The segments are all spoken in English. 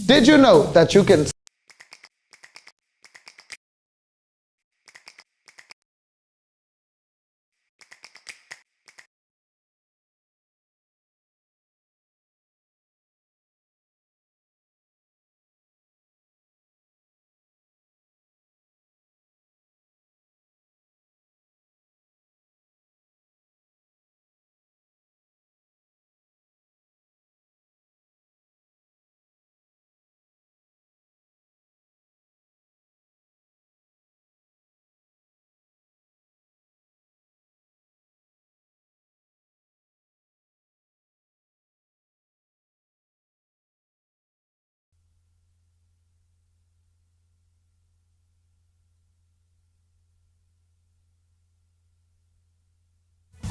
Did you know that you can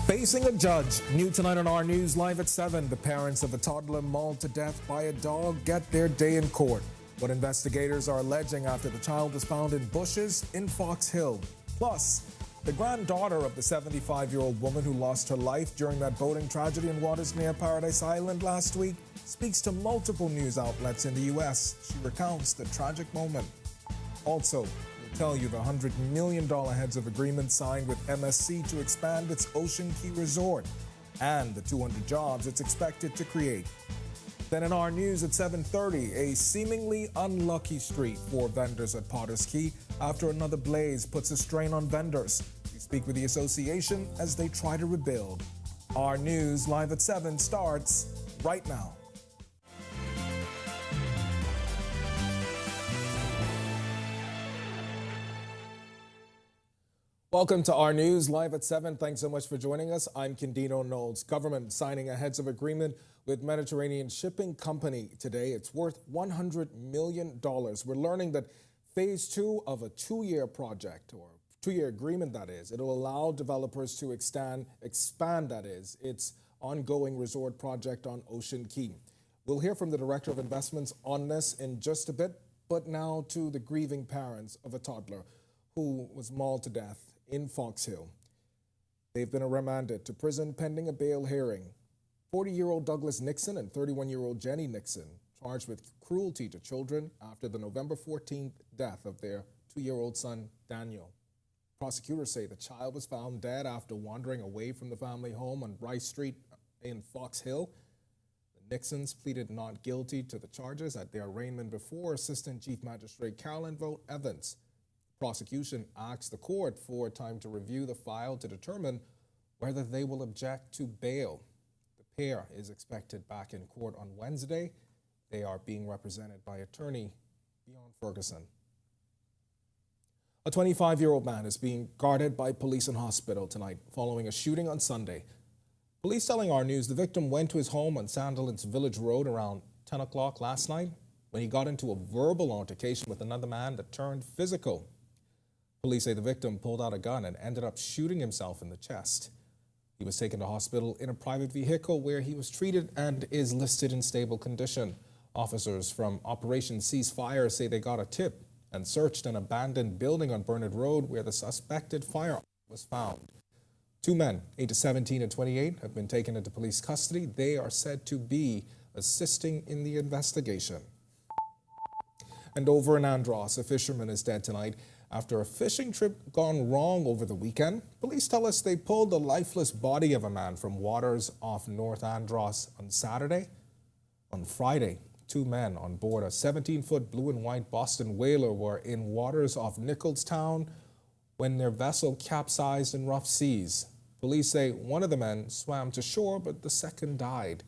Facing a judge. New tonight on Our News, live at 7. The parents of a toddler mauled to death by a dog get their day in court. What investigators are alleging after the child was found in bushes in Fox Hill. Plus, the granddaughter of the 75-year-old woman who lost her life during that boating tragedy in waters near Paradise Island last week speaks to multiple news outlets in the U.S. She recounts the tragic moment. Also, tell you the $100 million heads of agreement signed with MSC to expand its Ocean Key resort and the 200 jobs it's expected to create. Then in our news at 7:30, a seemingly unlucky street for vendors at Potter's Key after another blaze puts a strain on vendors. We speak with the association as they try to rebuild. Our news live at 7 starts right now. Welcome to Our News, live at 7. Thanks so much for joining us. I'm Candino Knowles. Government signing a heads of agreement with Mediterranean Shipping Company today. It's worth $100 million. We're learning that phase 2 of a 2-year project, or 2-year agreement that is, it'll allow developers to expand that is, its ongoing resort project on Ocean Key. We'll hear from the Director of Investments on this in just a bit, but now to the grieving parents of a toddler who was mauled to death in Fox Hill. They've been remanded to prison pending a bail hearing. 40-year-old Douglas Nixon and 31-year-old Jenny Nixon charged with cruelty to children after the November 14th death of their 2-year-old son, Daniel. Prosecutors say the child was found dead after wandering away from the family home on Rice Street in Fox Hill. The Nixons pleaded not guilty to the charges at their arraignment before Assistant Chief Magistrate Carolyn Vogt Evans. Prosecution asked the court for time to review the file to determine whether they will object to bail. The pair is expected back in court on Wednesday. They are being represented by attorney Bjorn Ferguson. A 25-year-old man is being guarded by police in hospital tonight following a shooting on Sunday. Police telling Our News the victim went to his home on Sandilands Village Road around 10 o'clock last night when he got into a verbal altercation with another man that turned physical. Police say the victim pulled out a gun and ended up shooting himself in the chest. He was taken to hospital in a private vehicle where he was treated and is listed in stable condition. Officers from Operation Ceasefire say they got a tip and searched an abandoned building on Burnett Road where the suspected firearm was found. 2 men, ages 17 and 28, have been taken into police custody. They are said to be assisting in the investigation. And over in Andros, a fisherman is dead tonight after a fishing trip gone wrong over the weekend. Police tell us they pulled the lifeless body of a man from waters off North Andros on Saturday. On Friday, 2 men on board a 17-foot blue and white Boston whaler were in waters off Nicholstown when their vessel capsized in rough seas. Police say one of the men swam to shore, but the second died.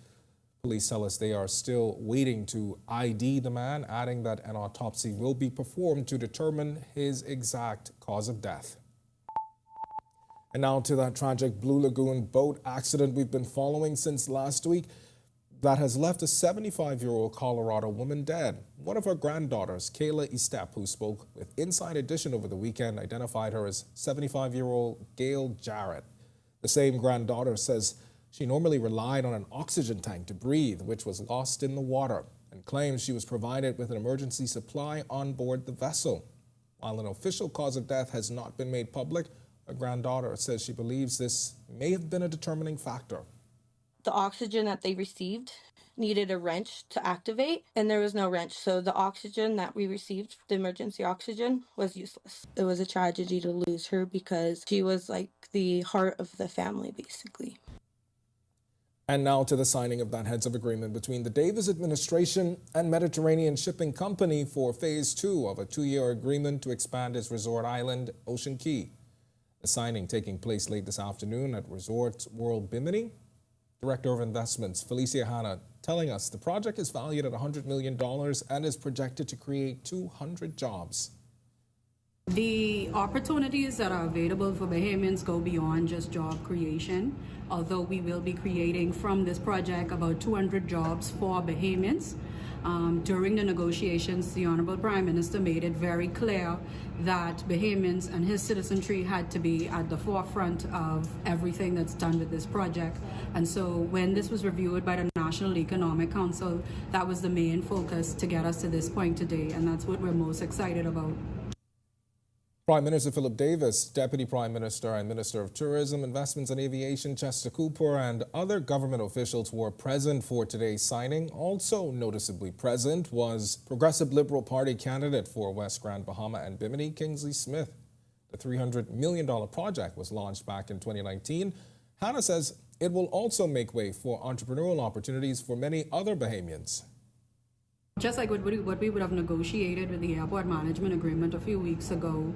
Police tell us they are still waiting to ID the man, adding that an autopsy will be performed to determine his exact cause of death. And now to that tragic Blue Lagoon boat accident we've been following since last week that has left a 75-year-old Colorado woman dead. One of her granddaughters, Kayla Estep, who spoke with Inside Edition over the weekend, identified her as 75-year-old Gail Jarrett. The same granddaughter says she normally relied on an oxygen tank to breathe, which was lost in the water, and claims she was provided with an emergency supply on board the vessel. While an official cause of death has not been made public, her granddaughter says she believes this may have been a determining factor. The oxygen that they received needed a wrench to activate, and there was no wrench. So the oxygen that we received, the emergency oxygen, was useless. It was a tragedy to lose her because she was like the heart of the family, basically. And now to the signing of that heads of agreement between the Davis administration and Mediterranean Shipping Company for phase 2 of a 2-year agreement to expand its resort island, Ocean Key. The signing taking place late this afternoon at Resort World Bimini. Director of Investments, Felicia Hanna, telling us the project is valued at $100 million and is projected to create 200 jobs. The opportunities that are available for Bahamians go beyond just job creation, although we will be creating from this project about 200 jobs for Bahamians. During the negotiations, the Honorable Prime Minister made it very clear that Bahamians and his citizenry had to be at the forefront of everything that's done with this project. And so when this was reviewed by the National Economic Council, that was the main focus to get us to this point today, and that's what we're most excited about. Prime Minister Philip Davis, Deputy Prime Minister and Minister of Tourism, Investments and Aviation Chester Cooper, and other government officials were present for today's signing. Also noticeably present was Progressive Liberal Party candidate for West Grand Bahama and Bimini, Kingsley Smith. The $300 million project was launched back in 2019. Hannah says it will also make way for entrepreneurial opportunities for many other Bahamians. Just like what we would have negotiated with the airport management agreement a few weeks ago,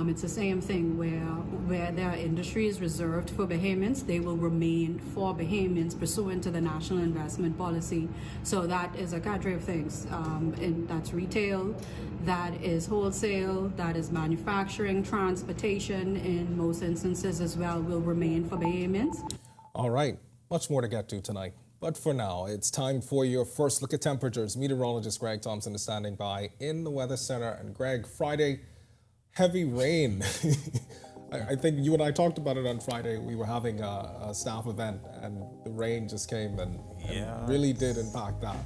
it's the same thing where there are industries reserved for Bahamians, they will remain for Bahamians pursuant to the national investment policy. So that is a cadre of things. And that's retail, that is wholesale, that is manufacturing, transportation, in most instances as well, will remain for Bahamians. All right, much more to get to tonight. But for now, it's time for your first look at temperatures. Meteorologist Greg Thompson is standing by in the Weather Center. And Greg, Friday, heavy rain. I think you and I talked about it on Friday. We were having a staff event and the rain just came and really did impact that.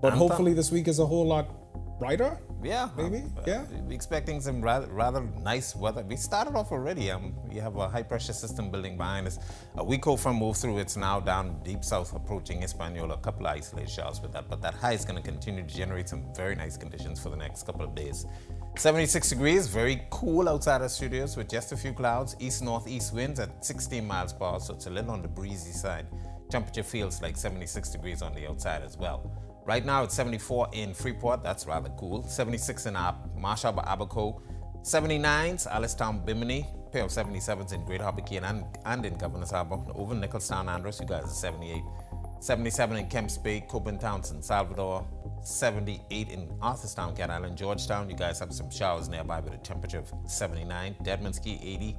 But hopefully this week is a whole lot brighter. Yeah, maybe. We're expecting some rather nice weather. We started off already. We have a high pressure system building behind us. A weak cold front moved through. It's now down deep south, approaching Hispaniola. A couple of isolated showers with that, but that high is going to continue to generate some very nice conditions for the next couple of days. 76 degrees, very cool outside our studios with just a few clouds. East-northeast winds at 16 miles per hour, so it's a little on the breezy side. Temperature feels like 76 degrees on the outside as well. Right now it's 74 in Freeport, that's rather cool. 76 in Marsh Harbor, Abaco. 79s, Alistown, Bimini. Pair of 77s in Great Harbor Key and in Governor's Harbor. Over Nicholstown, Andros, you guys are 78. 77 in Kemps Bay, Coburn Town, San Salvador. 78 in Arthurstown, Cat Island, Georgetown. You guys have some showers nearby with a temperature of 79. Deadman's Key, 80.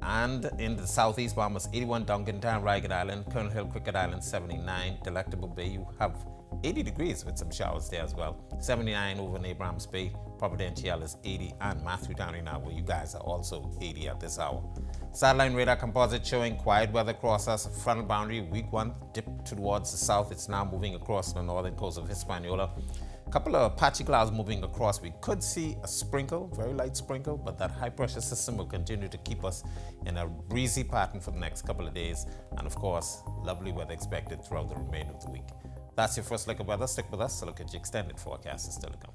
And in the southeast, Bahamas, 81, Duncantown, Ragged Island, Colonel Hill, Cricket Island, 79. Delectable Bay, you have 80 degrees with some showers there as well. 79 over in Abrahams Bay, Providencial is 80, and Matthew Downey now, where you guys are also 80 at this hour. Satellite radar composite showing quiet weather across us. Frontal boundary, week 1, dipped towards the south. It's now moving across the northern coast of Hispaniola. A couple of patchy clouds moving across. We could see a sprinkle, very light sprinkle, but that high pressure system will continue to keep us in a breezy pattern for the next couple of days. And of course, lovely weather expected throughout the remainder of the week. That's your first look at weather. Stick with us to look at your extended forecast is still to come.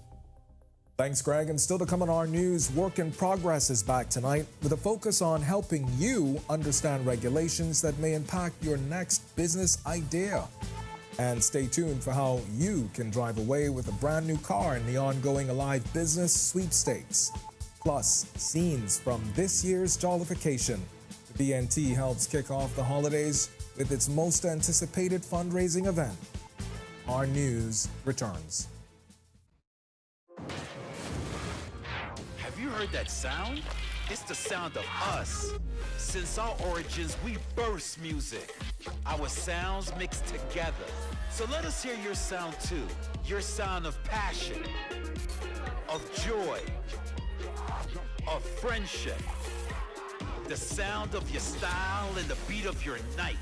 Thanks, Greg. And still to come on Our News, Work in Progress is back tonight with a focus on helping you understand regulations that may impact your next business idea. And stay tuned for how you can drive away with a brand new car in the ongoing Alive Business Sweepstakes. Plus, scenes from this year's Jollification. The BNT helps kick off the holidays with its most anticipated fundraising event. Our News returns. Have you heard that sound? It's the sound of us. Since our origins, we burst music. Our sounds mixed together. So let us hear your sound too. Your sound of passion, of joy, of friendship. The sound of your style and the beat of your night.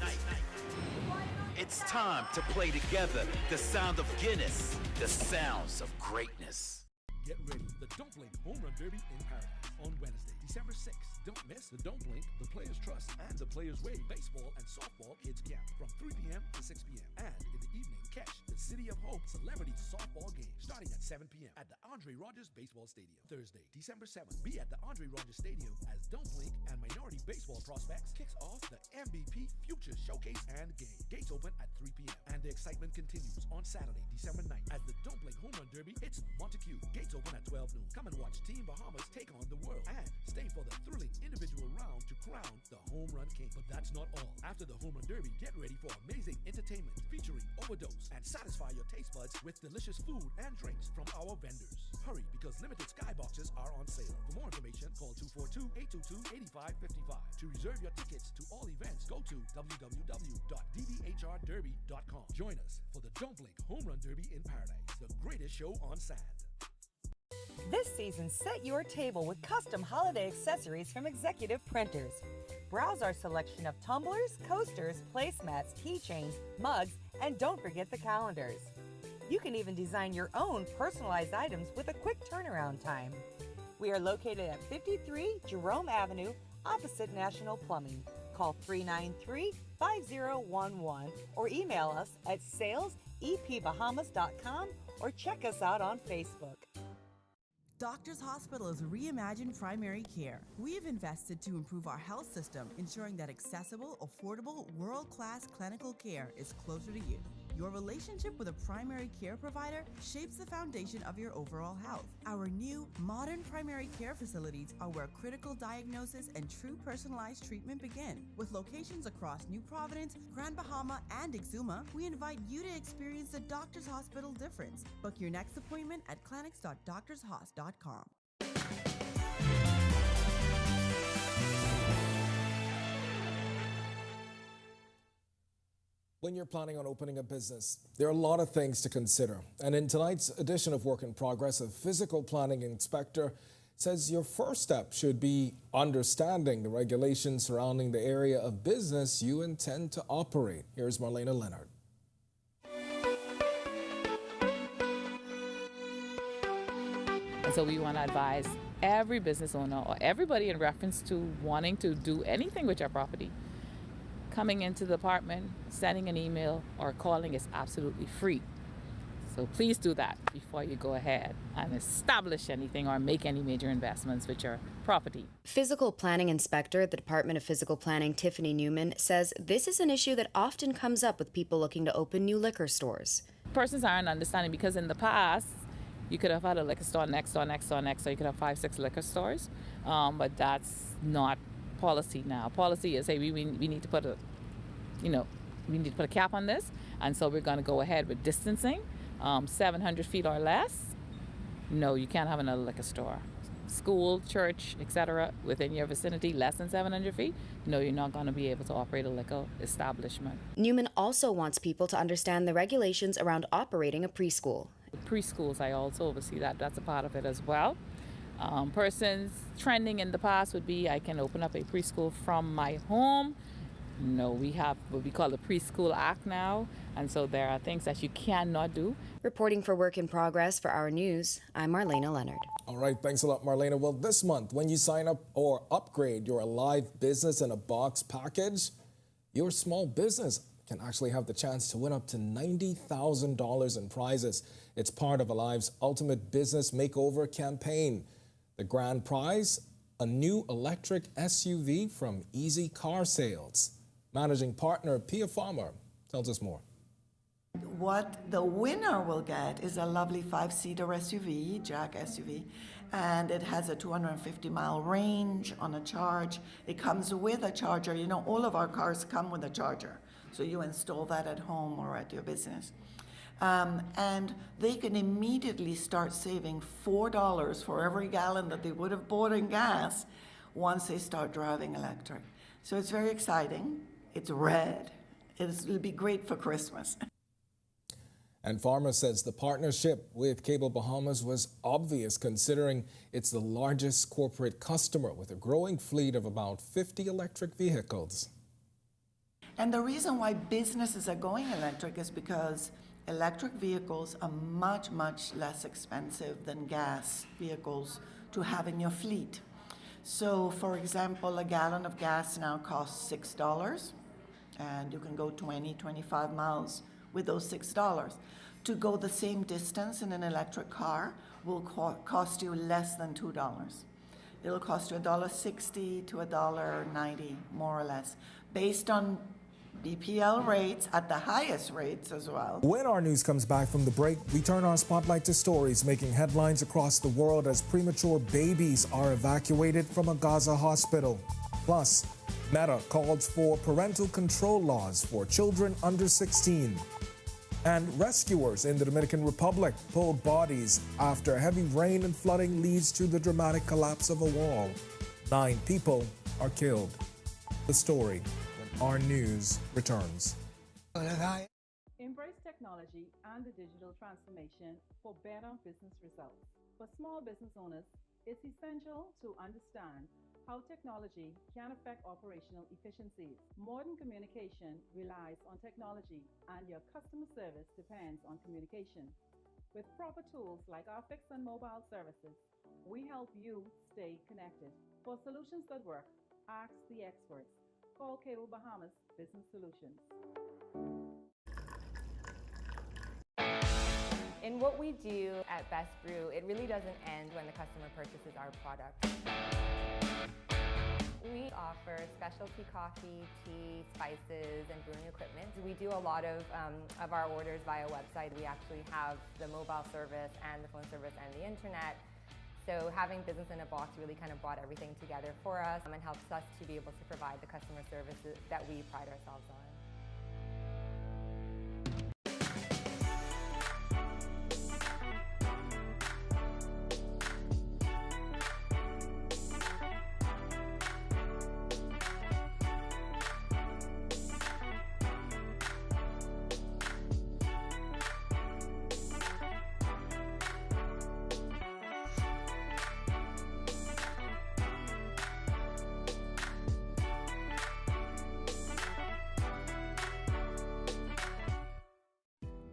It's time to play together the sound of Guinness, the sounds of greatness. Get ready. The Don't Blame Home Run Derby in Paradise on Wednesday, December 6th. Don't miss the Don't Blink, the Players Trust, and the Players Way baseball and softball kids camp from 3 p.m. to 6 p.m. And in the evening, catch the City of Hope Celebrity Softball game starting at 7 p.m. at the Andre Rogers Baseball Stadium. Thursday, December 7th, be at the Andre Rogers Stadium as Don't Blink and Minority Baseball Prospects kicks off the MVP Future Showcase and game. Gates open at 3 p.m. And the excitement continues on Saturday, December 9th as the Don't Blink Home Run Derby hits Montague. Gates open at 12 noon. Come and watch Team Bahamas take on the world and stay for the thrilling individual round to crown the Home Run King. But that's not all. After the Home Run Derby, get ready for amazing entertainment featuring Overdose and satisfy your taste buds with delicious food and drinks from our vendors. Hurry, because limited skyboxes are on sale. For more information, call 242-822-8555. To reserve your tickets to all events, go to www.dbhrderby.com. Join us for the Don't Blink Home Run Derby in Paradise, the greatest show on sand. This season, set your table with custom holiday accessories from Executive Printers. Browse our selection of tumblers, coasters, placemats, keychains, mugs, and don't forget the calendars. You can even design your own personalized items with a quick turnaround time. We are located at 53 Jerome Avenue, opposite National Plumbing. Call 393-5011 or email us at salesepbahamas.com or check us out on Facebook. Doctors Hospital is reimagined primary care. We have invested to improve our health system, ensuring that accessible, affordable, world-class clinical care is closer to you. Your relationship with a primary care provider shapes the foundation of your overall health. Our new, modern primary care facilities are where critical diagnosis and true personalized treatment begin. With locations across New Providence, Grand Bahama, and Exuma, we invite you to experience the Doctors Hospital difference. Book your next appointment at clinics.doctorshos.com. When you're planning on opening a business, there are a lot of things to consider. And in tonight's edition of Work in Progress, a physical planning inspector says your first step should be understanding the regulations surrounding the area of business you intend to operate. Here's Marlena Leonard. And so we want to advise every business owner or everybody in reference to wanting to do anything with your property. Coming into the apartment, sending an email, or calling is absolutely free. So please do that before you go ahead and establish anything or make any major investments with your property. Physical Planning Inspector at the Department of Physical Planning, Tiffany Newman, says this is an issue that often comes up with people looking to open new liquor stores. Persons aren't understanding because in the past, you could have had a liquor store next door, next door, next door. You could have 5, 6 liquor stores, but that's not policy now. Policy is, hey, we need to put a, we need to put a cap on this, and so we're going to go ahead with distancing, 700 feet or less. No, you can't have another liquor store. School, church, etc. within your vicinity, less than 700 feet. No, you're not going to be able to operate a liquor establishment. Newman also wants people to understand the regulations around operating a preschool. Preschools, I also oversee that. That's a part of it as well. Persons trending in the past would be, I can open up a preschool from my home. No, we have what we call the Preschool Act now, and so there are things that you cannot do. Reporting for Work in Progress for Our News, I'm Marlena Leonard. All right, thanks a lot, Marlena. Well, this month, when you sign up or upgrade your Alive Business in a Box package, your small business can actually have the chance to win up to $90,000 in prizes. It's part of Alive's Ultimate Business Makeover campaign. The grand prize, a new electric SUV from Easy Car Sales. Managing partner Pia Farmer tells us more. What the winner will get is a lovely 5-seater SUV, Jack SUV, and it has a 250-mile range on a charge. It comes with a charger. You know, all of our cars come with a charger, so you install that at home or at your business. And they can immediately start saving $4 for every gallon that they would have bought in gas once they start driving electric. So it's very exciting. It's red. It'll be great for Christmas. And Farmer says the partnership with Cable Bahamas was obvious considering it's the largest corporate customer with a growing fleet of about 50 electric vehicles. And the reason why businesses are going electric is because electric vehicles are much, much less expensive than gas vehicles to have in your fleet. So, for example, a gallon of gas now costs $6, and you can go 20, 25 miles with those $6. To go the same distance in an electric car will cost you less than $2. It'll cost you $1.60 to $1.90, more or less, based on BPL rates at the highest rates as well. When our news comes back from the break, we turn our spotlight to stories making headlines across the world as premature babies are evacuated from a Gaza hospital. Plus, Meta calls for parental control laws for children under 16. And rescuers in the Dominican Republic pulled bodies after heavy rain and flooding leads to the dramatic collapse of a wall. 9 people are killed. The story when our news returns. Embrace technology and the digital transformation for better business results. For small business owners, it's essential to understand how technology can affect operational efficiencies. Modern communication relies on technology, and your customer service depends on communication. With proper tools like our fixed and mobile services, we help you stay connected. For solutions that work, ask the experts. Call Cable Bahamas Business Solutions. In what we do at Best Brew, it really doesn't end when the customer purchases our product. We offer specialty coffee, tea, spices, and brewing equipment. We do a lot of our orders via website. We actually have the mobile service and the phone service and the internet. So having business in a box really kind of brought everything together for us and helps us to be able to provide the customer services that we pride ourselves on.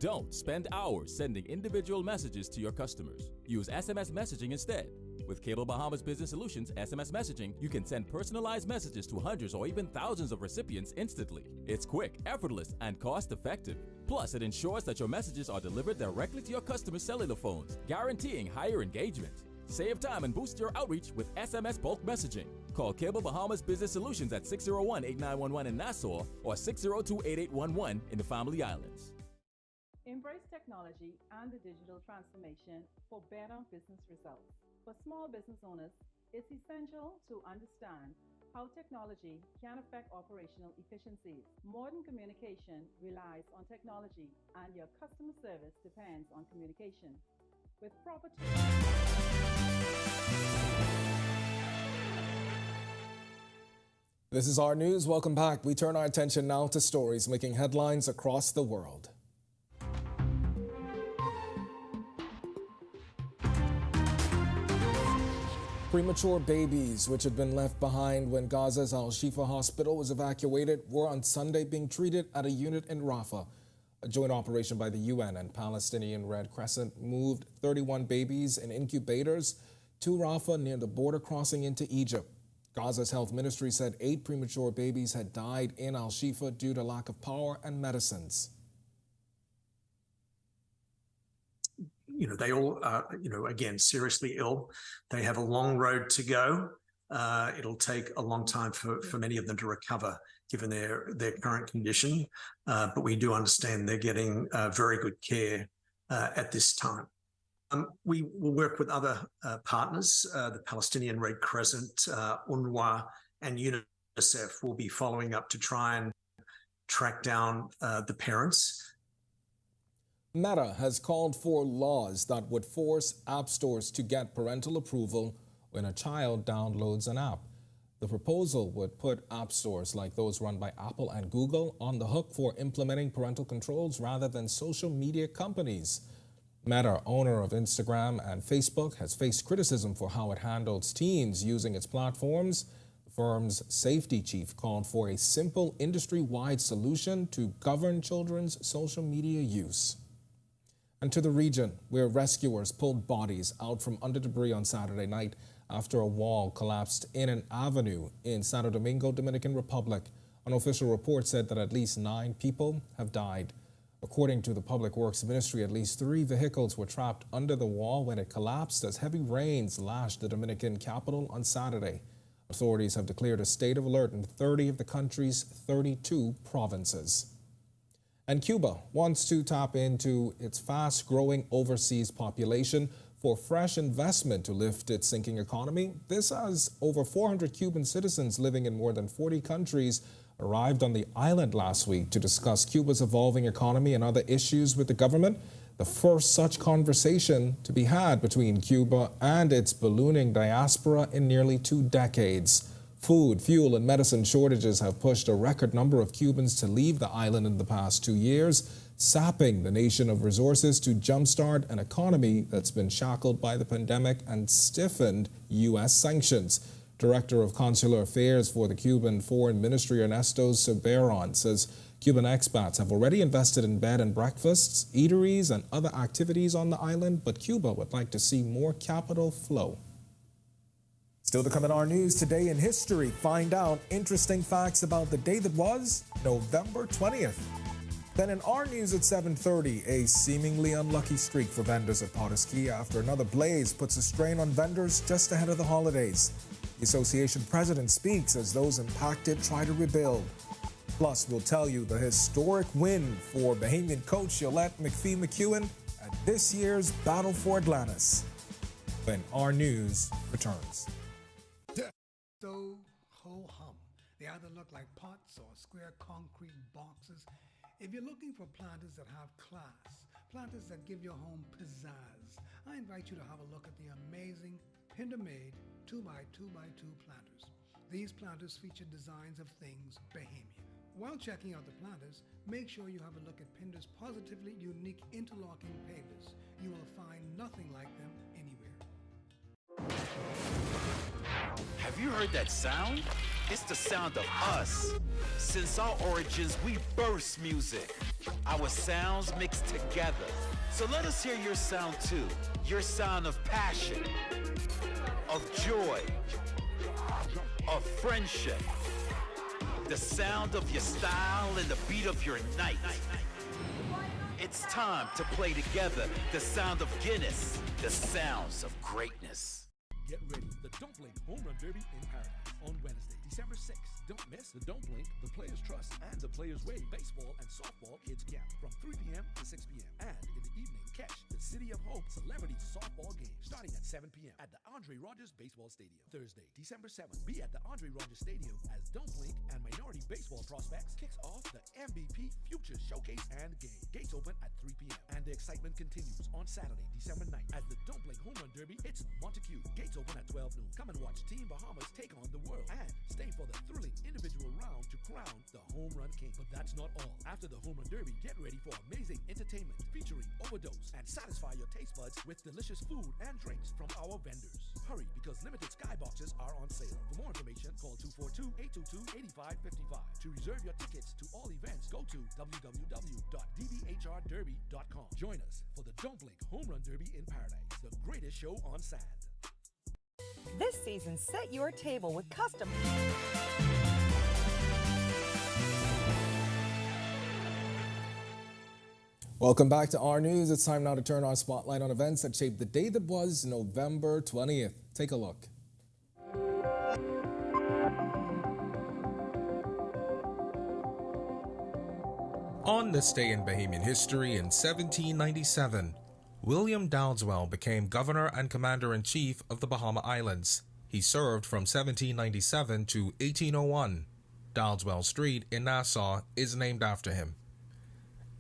Don't spend hours sending individual messages to your customers. Use SMS messaging instead. With Cable Bahamas Business Solutions SMS messaging, you can send personalized messages to hundreds or even thousands of recipients instantly. It's quick, effortless, and cost-effective. Plus, it ensures that your messages are delivered directly to your customers' cellular phones, guaranteeing higher engagement. Save time and boost your outreach with SMS bulk messaging. Call Cable Bahamas Business Solutions at 601-8911 in Nassau or 602-8811 in the Family Islands. Embrace technology and the digital transformation for better business results. For small business owners, it's essential to understand how technology can affect operational efficiencies. Modern communication relies on technology, and your customer service depends on communication. With proper tools. This is our news. Welcome back. We turn our attention now to stories making headlines across the world. Premature babies, which had been left behind when Gaza's Al-Shifa hospital was evacuated, were on Sunday being treated at a unit in Rafah. A joint operation by the UN and Palestinian Red Crescent moved 31 babies in incubators to Rafah near the border crossing into Egypt. Gaza's health ministry said 8 premature babies had died in Al-Shifa due to lack of power and medicines. They all are, again, seriously ill. They have a long road to go. It'll take a long time for many of them to recover, given their current condition. But we do understand they're getting very good care at this time. We will work with other partners. The Palestinian Red Crescent, UNRWA, and UNICEF will be following up to try and track down the parents. Meta has called for laws that would force app stores to get parental approval when a child downloads an app. The proposal would put app stores like those run by Apple and Google on the hook for implementing parental controls rather than social media companies. Meta, owner of Instagram and Facebook, has faced criticism for how it handles teens using its platforms. The firm's safety chief called for a simple industry-wide solution to govern children's social media use. And to the region, where rescuers pulled bodies out from under debris on Saturday night after a wall collapsed in an avenue in Santo Domingo, Dominican Republic. An official report said that at least 9 people have died. According to the Public Works Ministry, at least 3 vehicles were trapped under the wall when it collapsed as heavy rains lashed the Dominican capital on Saturday. Authorities have declared a state of alert in 30 of the country's 32 provinces. And Cuba wants to tap into its fast-growing overseas population for fresh investment to lift its sinking economy. This as over 400 Cuban citizens living in more than 40 countries arrived on the island last week to discuss Cuba's evolving economy and other issues with the government. The first such conversation to be had between Cuba and its ballooning diaspora in nearly 2 decades. Food, fuel, and medicine shortages have pushed a record number of Cubans to leave the island in the past 2 years, sapping the nation of resources to jumpstart an economy that's been shackled by the pandemic and stiffened U.S. sanctions. Director of Consular Affairs for the Cuban Foreign Ministry, Ernesto Soberon, says Cuban expats have already invested in bed and breakfasts, eateries, and other activities on the island, but Cuba would like to see more capital flow. Still to come in our news today in history, find out interesting facts about the day that was November 20th. Then in our news at 7:30, a seemingly unlucky streak for vendors at Potterski after another blaze puts a strain on vendors just ahead of the holidays. The association president speaks as those impacted try to rebuild. Plus, we'll tell you the historic win for Bahamian coach Yolette McPhee-McEwen at this year's Battle for Atlantis. When our news returns. So ho-hum. They either look like pots or square concrete boxes. If you're looking for planters that have class, planters that give your home pizzazz, I invite you to have a look at the amazing Pinder-made 2x2x2 planters. These planters feature designs of things Bahamian. While checking out the planters, make sure you have a look at Pinder's positively unique interlocking pavers. You will find nothing like them anywhere. Have you heard that sound? It's the sound of us. Since our origins, we burst music. Our sounds mix together. So let us hear your sound too. Your sound of passion, of joy, of friendship. The sound of your style and the beat of your night. It's time to play together the sound of Guinness, the sounds of greatness. Get ready, the Don't Blink Home Run Derby in Paradise on Wednesday, December 6th. Don't miss the Don't Blink, the Players Trust, and the Players Way Baseball and Softball Kids Camp from 3 p.m. to 6 p.m. And in the evening, catch the City of Hope Celebrity Softball Game starting at 7 p.m. at the Andre Rogers Baseball Stadium. Thursday, December 7th, be at the Andre Rogers Stadium as Don't Blink and Minority Baseball Prospects kicks off the MVP Futures Showcase and Game. Gates open at 3 p.m. And the excitement continues on Saturday, December 9th as the Don't Blink Home Run Derby hits Montague. Gates open at 12 noon. Come and watch Team Bahamas take on the world and stay for the thrilling individual round to crown the Home Run King. But that's not all. After the Home Run Derby, get ready for amazing entertainment featuring Overdose and satisfy your taste buds with delicious food and drinks from our vendors. Hurry, because limited skyboxes are on sale. For more information, call 242-822-8555. To reserve your tickets to all events, go to www.dbhrderby.com. Join us for the Don't Blink Home Run Derby in Paradise, the greatest show on sand. This season, set your table with custom. Welcome back to our news. It's time now to turn our spotlight on events that shaped the day that was November 20th. Take a look. On this day in Bahamian history in 1797, William Dowdeswell became governor and commander-in-chief of the Bahama Islands. He served from 1797 to 1801. Dowdeswell Street in Nassau is named after him.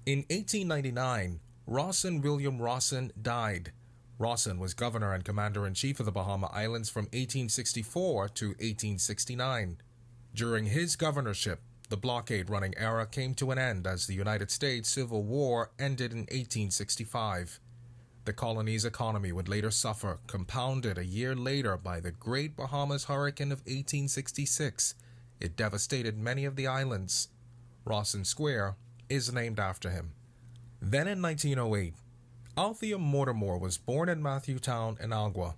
In 1899, Rawson William Rawson died. Rawson was governor and commander-in-chief of the Bahama Islands from 1864 to 1869. During his governorship, the blockade-running era came to an end as the United States Civil War ended in 1865. The colony's economy would later suffer, compounded a year later by the Great Bahamas Hurricane of 1866. It devastated many of the islands. Rawson Square is named after him. Then in 1908, Althea Mortimer was born in Matthewtown, Inagua.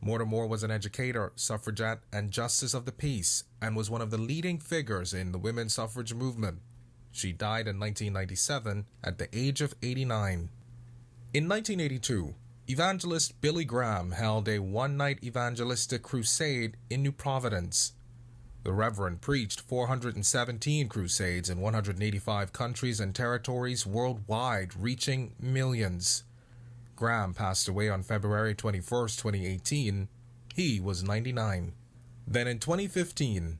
Mortimer was an educator, suffragette, and justice of the peace, and was one of the leading figures in the women's suffrage movement. She died in 1997 at the age of 89. In 1982, evangelist Billy Graham held a one-night evangelistic crusade in New Providence. The Reverend preached 417 crusades in 185 countries and territories worldwide, reaching millions. Graham passed away on February 21, 2018. He was 99. Then in 2015,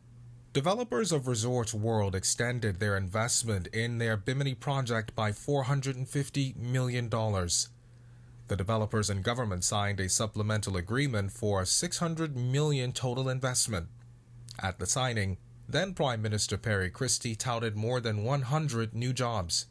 developers of Resorts World extended their investment in their Bimini project by $450 million. The developers and government signed a supplemental agreement for $600 million total investment. At the signing, then Prime Minister Perry Christie touted more than 100 new jobs.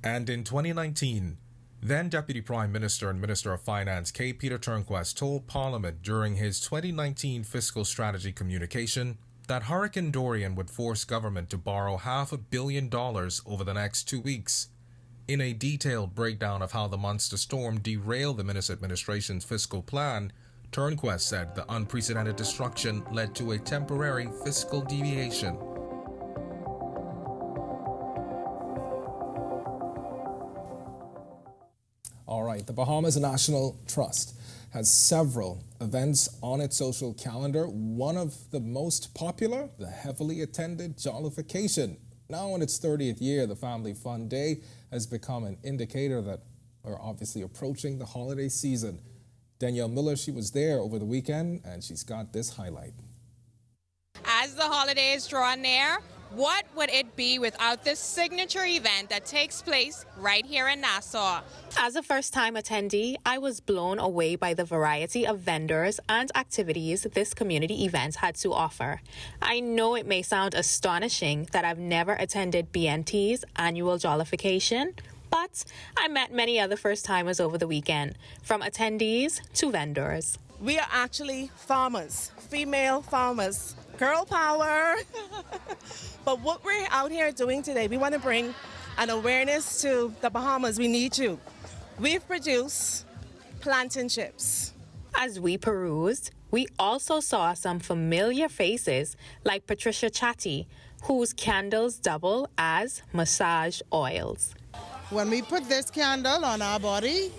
And in 2019, then Deputy Prime Minister and Minister of Finance K. Peter Turnquest told Parliament during his 2019 fiscal strategy communication that Hurricane Dorian would force government to borrow $500 million over the next 2 weeks. In a detailed breakdown of how the monster storm derailed the Minister administration's fiscal plan, Turnquest said the unprecedented destruction led to a temporary fiscal deviation. All right, the Bahamas National Trust has several events on its social calendar. One of the most popular, the heavily attended Jollification. Now in its 30th year, the Family Fun Day has become an indicator that we're obviously approaching the holiday season. Danielle Miller, she was there over the weekend, and she's got this highlight. As the holidays draw near, what would it be without this signature event that takes place right here in Nassau? As a first-time attendee, I was blown away by the variety of vendors and activities this community event had to offer. I know it may sound astonishing that I've never attended BNT's annual Jollification, but I met many other first-timers over the weekend, from attendees to vendors. We are actually farmers, female farmers, girl power. But what we're out here doing today, we want to bring an awareness to the Bahamas. We need you. We've produced plantain chips. As we perused, we also saw some familiar faces like Patricia Chatty, whose candles double as massage oils. When we put this candle on our body,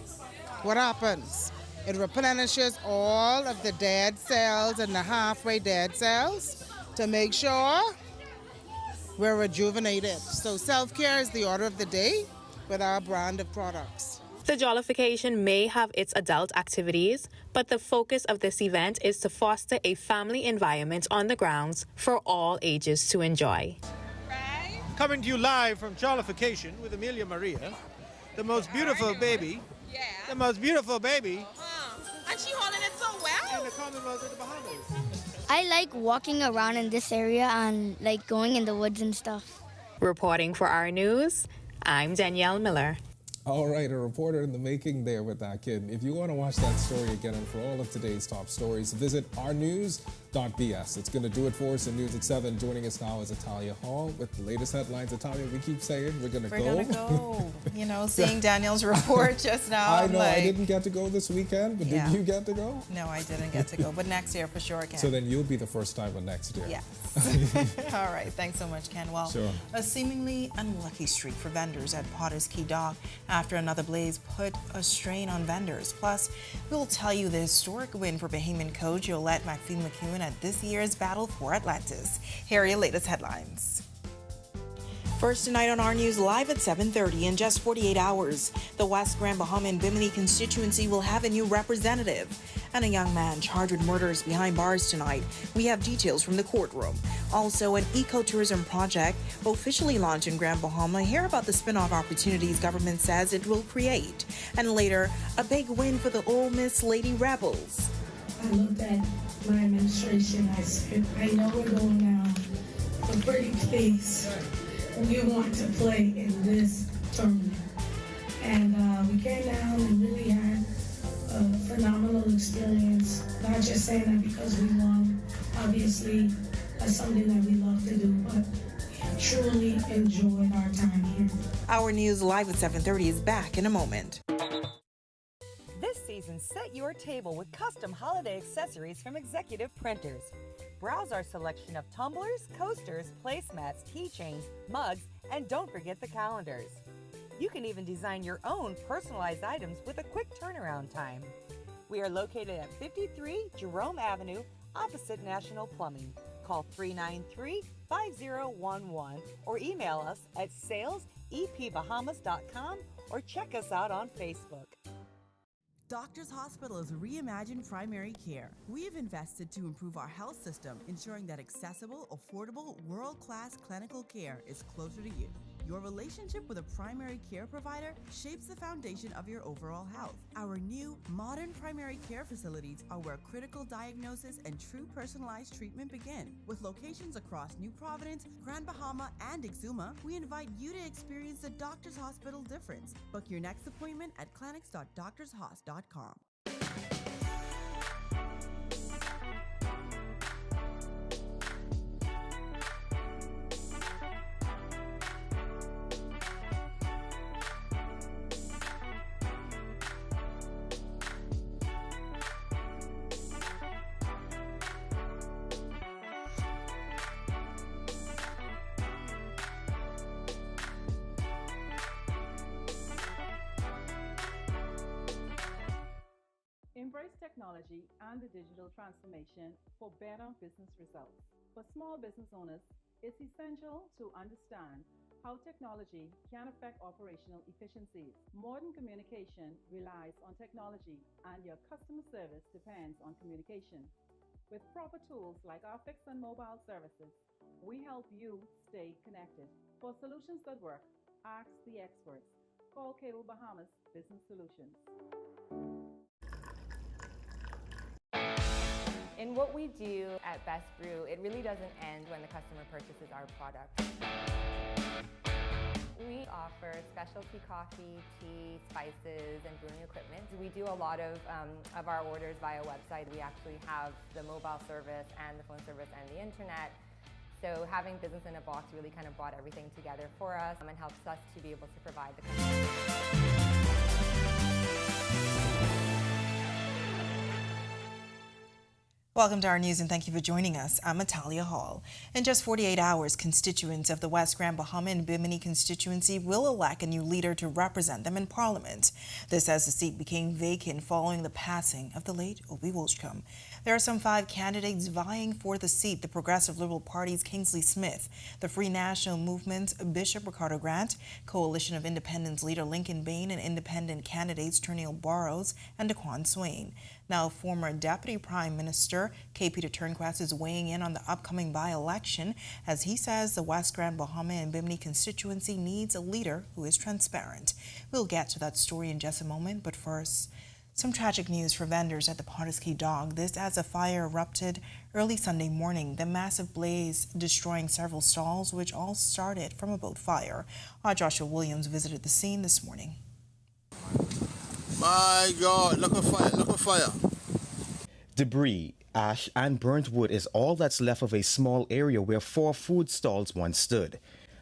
what happens? It replenishes all of the dead cells and the halfway dead cells to make sure we're rejuvenated. So self-care is the order of the day with our brand of products. The Jollification may have its adult activities, but the focus of this event is to foster a family environment on the grounds for all ages to enjoy. Coming to you live from Jollification with Amelia Maria, the most beautiful baby. Yeah. The most beautiful baby. And she holding it so well. In the Commonwealth of the Bahamas. I like walking around in this area and like going in the woods and stuff. Reporting for Our News, I'm Danielle Miller. All right, a reporter in the making there with that kid. If you want to watch that story again and for all of today's top stories, visit ournews.bs. It's going to do it for us in News at 7. Joining us now is Italia Hall with the latest headlines. Italia, we keep saying we're going to go. We're going to go. You know, seeing Daniel's report just now. I know, I didn't get to go this weekend, but did you get to go? No, I didn't get to go, but next year for sure I can. So then you'll be the first timer next year. Yes. All right, thanks so much, Ken. Well, sure. A seemingly unlucky streak for vendors at Potter's Key Dock after another blaze put a strain on vendors. Plus, we'll tell you the historic win for Bahamian coach Yolette McPhee-McEwen at this year's Battle for Atlantis. Here are your latest headlines. First tonight on Our News Live at 7:30 in just 48 hours. The West Grand Bahama and Bimini constituency will have a new representative. And a young man charged with murders behind bars tonight. We have details from the courtroom. Also, an ecotourism project officially launched in Grand Bahama. Hear about the spin-off opportunities government says it will create. And later, a big win for the Ole Miss Lady Rebels. I looked at my administration. I said, I know we're going down, but pretty please, we want to play in this tournament. And we came down and really had a phenomenal experience. Not just saying that because we won. Obviously, that's something that we love to do, but we truly enjoyed our time here. Our News Live at 7:30 is back in a moment. This season's set your table with custom holiday accessories from Executive Printers. Browse our selection of tumblers, coasters, placemats, keychains, mugs, and don't forget the calendars. You can even design your own personalized items with a quick turnaround time. We are located at 53 Jerome Avenue, opposite National Plumbing. Call 393-5011 or email us at salesepbahamas.com or check us out on Facebook. Doctors Hospital's reimagined primary care. We have invested to improve our health system, ensuring that accessible, affordable, world-class clinical care is closer to you. Your relationship with a primary care provider shapes the foundation of your overall health. Our new, modern primary care facilities are where critical diagnosis and true personalized treatment begin. With locations across New Providence, Grand Bahama, and Exuma, we invite you to experience the Doctors Hospital difference. Book your next appointment at clinics.doctorshos.com. Embrace technology and the digital transformation for better business results. For small business owners, it's essential to understand how technology can affect operational efficiencies. Modern communication relies on technology, and your customer service depends on communication. With proper tools like our fixed and mobile services, we help you stay connected. For solutions that work, ask the experts. Call Cable Bahamas Business Solutions. In what we do at Best Brew, it really doesn't end when the customer purchases our product. We offer specialty coffee, tea, spices, and brewing equipment. We do a lot of our orders via website. We actually have the mobile service and the phone service and the internet. So having business in a box really kind of brought everything together for us and helps us to be able to provide the customer. Welcome to our news and thank you for joining us. I'm Natalia Hall. In just 48 hours, constituents of the West Grand Bahama and Bimini constituency will elect a new leader to represent them in Parliament. This as the seat became vacant following the passing of the late Obi Wolchcombe. There are some 5 candidates vying for the seat: the Progressive Liberal Party's Kingsley Smith, the Free National Movement's Bishop Ricardo Grant, Coalition of Independents leader Lincoln Bain, and independent candidates Ternille Burrows and Daquan Swain. Now, former Deputy Prime Minister K. Peter Turnquest is weighing in on the upcoming by-election as he says the West Grand Bahama and Bimini constituency needs a leader who is transparent. We'll get to that story in just a moment, but first, some tragic news for vendors at the Potter's Key Dock. This as a fire erupted early Sunday morning, the massive blaze destroying several stalls, which all started from a boat fire. Our Joshua Williams visited the scene this morning. My God, look at fire, look at fire. Debris, ash, and burnt wood is all that's left of a small area where 4 food stalls once stood.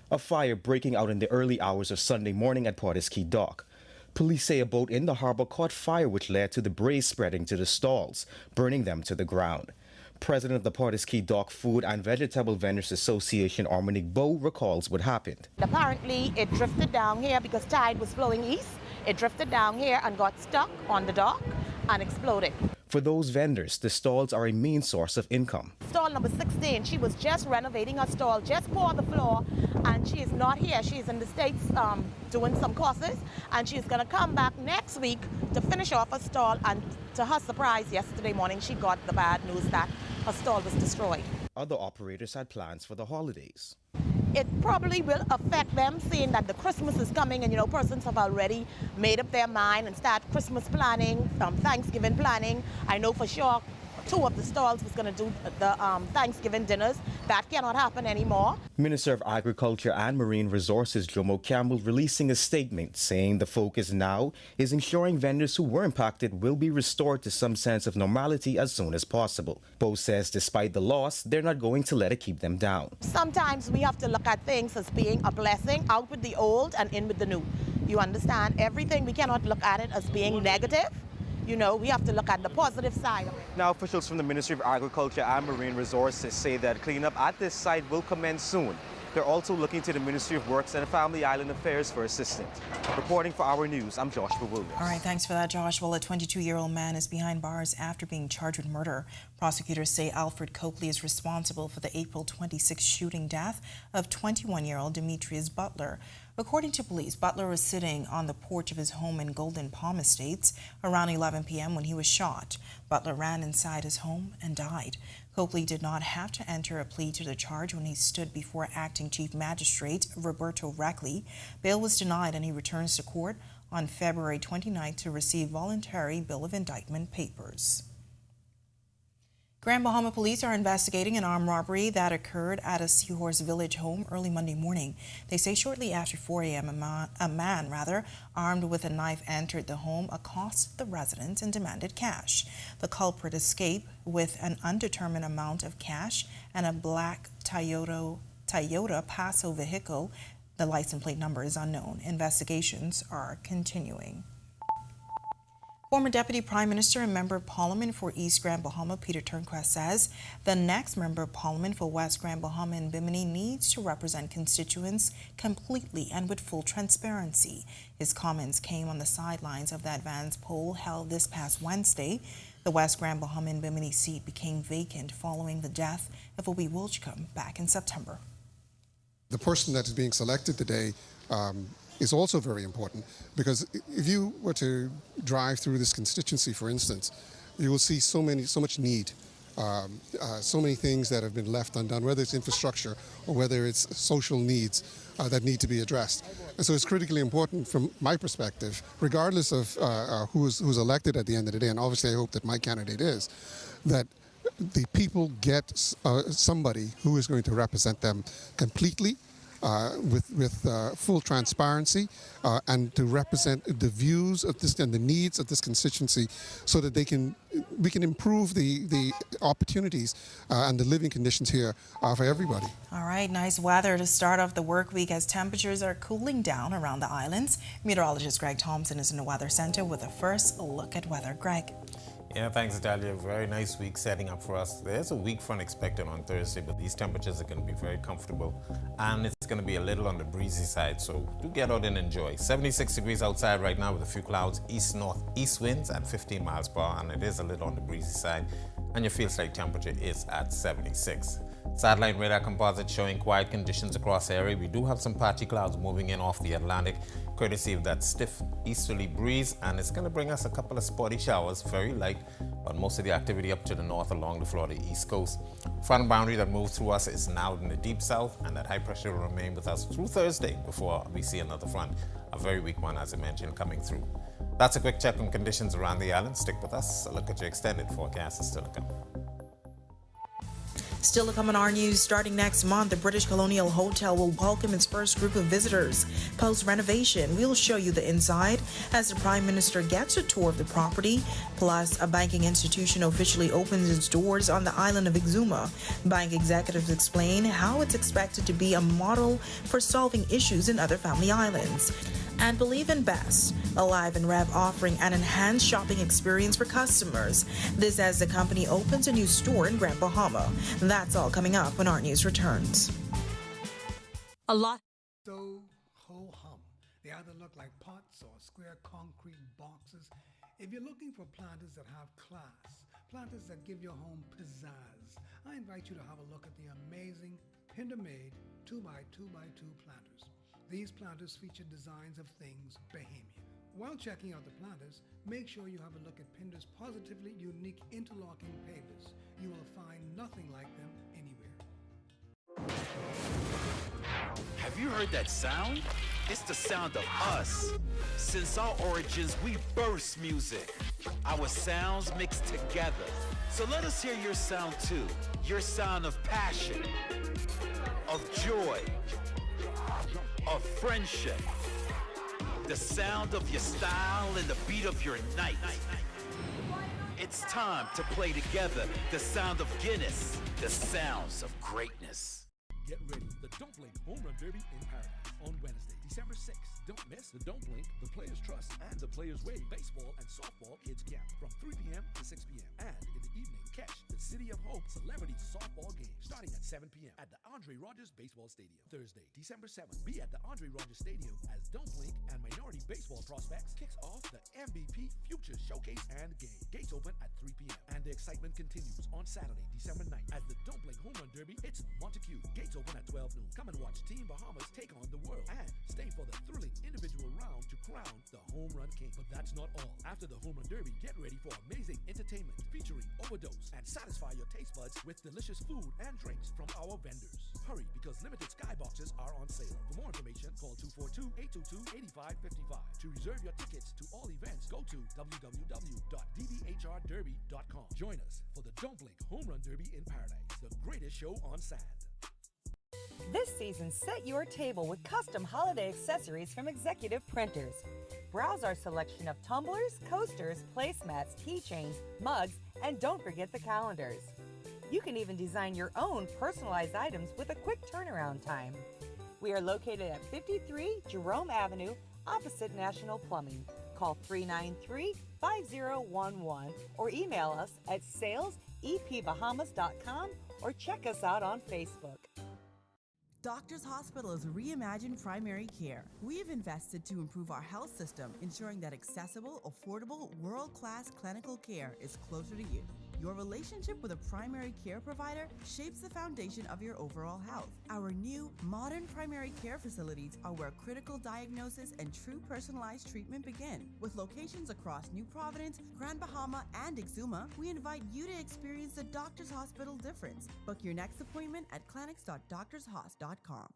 A fire breaking out in the early hours of Sunday morning at Potter's Key Dock. Police say a boat in the harbor caught fire, which led to the blaze spreading to the stalls, burning them to the ground. President of the Potter's Key Dock Food and Vegetable Vendors Association, Armonique Bow, recalls what happened. Apparently, it drifted down here because tide was flowing east. It drifted down here and got stuck on the dock and exploded. For those vendors, the stalls are a main source of income. Stall number 16, she was just renovating her stall, just poured the floor, and she is not here. She's in the States doing some courses, and she's going to come back next week to finish off her stall. And to her surprise, yesterday morning, she got the bad news that her stall was destroyed. Other operators had plans for the holidays. It probably will affect them, seeing that the Christmas is coming and, persons have already made up their mind and start Christmas planning, Thanksgiving planning. I know for sure 2 of the stalls was going to do the Thanksgiving dinners. That cannot happen anymore. Minister of Agriculture and Marine Resources Jomo Campbell releasing a statement saying the focus now is ensuring vendors who were impacted will be restored to some sense of normality as soon as possible. Bo says despite the loss, they're not going to let it keep them down. Sometimes we have to look at things as being a blessing, out with the old and in with the new. You understand? Everything, we cannot look at it as being negative. You know, we have to look at the positive side of it. Now, officials from the Ministry of Agriculture and Marine Resources say that cleanup at this site will commence soon. They're also looking to the Ministry of Works and Family Island Affairs for assistance. Reporting for Our News, I'm Joshua Williams. All right, thanks for that, Josh. Well, a 22-year-old man is behind bars after being charged with murder. Prosecutors say Alfred Coakley is responsible for the April 26 shooting death of 21-year-old Demetrius Butler. According to police, Butler was sitting on the porch of his home in Golden Palm Estates around 11 p.m. when he was shot. Butler ran inside his home and died. Coakley did not have to enter a plea to the charge when he stood before Acting Chief Magistrate Roberto Reckley. Bail was denied and he returns to court on February 29th to receive voluntary bill of indictment papers. Grand Bahama Police are investigating an armed robbery that occurred at a Seahorse Village home early Monday morning. They say shortly after 4 a.m., a man armed with a knife entered the home, accosted the residents, and demanded cash. The culprit escaped with an undetermined amount of cash and a black Toyota Passo vehicle. The license plate number is unknown. Investigations are continuing. Former Deputy Prime Minister and Member of Parliament for East Grand Bahama, Peter Turnquest, says the next Member of Parliament for West Grand Bahama and Bimini needs to represent constituents completely and with full transparency. His comments came on the sidelines of the advance poll held this past Wednesday. The West Grand Bahama and Bimini seat became vacant following the death of Obi Wilchcombe back in September. The person that is being selected today is also very important, because if you were to drive through this constituency, for instance, you will see so much need, so many things that have been left undone, whether it's infrastructure or whether it's social needs that need to be addressed. And so it's critically important from my perspective, regardless of who's elected at the end of the day, and obviously I hope that my candidate is, that the people get somebody who is going to represent them completely, with full transparency, and to represent the views of this and the needs of this constituency, so that we can improve the opportunities and the living conditions here for everybody. All right, nice weather to start off the work week as temperatures are cooling down around the islands. Meteorologist Greg Thompson is in the Weather Center with a first look at weather. Greg. Yeah, thanks, Dalia. Very nice week setting up for us. There's a weak front expected on Thursday, but these temperatures are going to be very comfortable, and it's going to be a little on the breezy side, so do get out and enjoy. 76 degrees outside right now with a few clouds, east-northeast winds at 15 miles per hour, and it is a little on the breezy side, and your field side temperature is at 76. Satellite radar composite showing quiet conditions across the area. We do have some patchy clouds moving in off the Atlantic, courtesy of that stiff easterly breeze, and it's going to bring us a couple of spotty showers, very light, but most of the activity up to the north along the Florida East Coast. Front boundary that moves through us is now in the deep south, and that high pressure will remain with us through Thursday before we see another front, a very weak one, as I mentioned, coming through. That's a quick check on conditions around the island. Stick with us. A look at your extended forecast is still to come. Still to come on Our News, starting next month, the British Colonial Hotel will welcome its first group of visitors. Post-renovation, we'll show you the inside as the Prime Minister gets a tour of the property. Plus, a banking institution officially opens its doors on the island of Exuma. Bank executives explain how it's expected to be a model for solving issues in other family islands. And Believe in Best, Alive and Rev offering an enhanced shopping experience for customers. This as the company opens a new store in Grand Bahama. That's all coming up when Our News returns. A lot. So ho-hum. They either look like pots or square concrete boxes. If you're looking for planters that have class, planters that give your home pizzazz, I invite you to have a look at the amazing Pinder-made 2x2x2 planters. These planters feature designs of things Bahamian. While checking out the planters, make sure you have a look at Pinder's positively unique interlocking pavers. You will find nothing like them anywhere. Have you heard that sound? It's the sound of us. Since our origins, we burst music. Our sounds mix together. So let us hear your sound too. Your sound of passion, of joy, of friendship, the sound of your style and the beat of your night. It's time to play together the sound of Guinness, the sounds of greatness. Get ready. The Don't Blink Home Run Derby in Paradise on Wednesday, December 6th. Don't miss the Don't Blink, the Players Trust, and the Players Way baseball and softball kids camp from 3 p.m. to 6 p.m. And in the evening, catch the City of Hope celebrity softball game starting at 7 p.m. at the Andre Rogers Baseball Stadium. Thursday, December 7th, be at the Andre Rogers Stadium as Don't Blink and Minority Baseball Prospects kicks off the MVP Future Showcase and Game. Gates open at 3 p.m. And the excitement continues on Saturday, December 9th as the Don't Blink Home Run Derby hits Montague. Gates open at 12 noon. Come and watch Team Bahamas take on the world and stay for the thrilling individual round to crown the Home Run King. But that's not all. After the Home Run Derby, get ready for amazing entertainment featuring Overdose and satisfy your taste buds with delicious food and drinks from our vendors. Hurry, because limited skyboxes are on sale. For more information, call 242-822-8555. To reserve your tickets to all events, go to www.dbhrderby.com. Join us for the Don't Blink Home Run Derby in Paradise, the greatest show on sand. This season, set your table with custom holiday accessories from Executive Printers. Browse our selection of tumblers, coasters, placemats, keychains, mugs, and don't forget the calendars. You can even design your own personalized items with a quick turnaround time. We are located at 53 Jerome Avenue, opposite National Plumbing. Call 393-5011 or email us at salesepbahamas.com or check us out on Facebook. Doctors Hospital is reimagined primary care. We have invested to improve our health system, ensuring that accessible, affordable, world-class clinical care is closer to you. Your relationship with a primary care provider shapes the foundation of your overall health. Our new, modern primary care facilities are where critical diagnosis and true personalized treatment begin. With locations across New Providence, Grand Bahama, and Exuma, we invite you to experience the Doctors Hospital difference. Book your next appointment at clinics.doctorshos.com.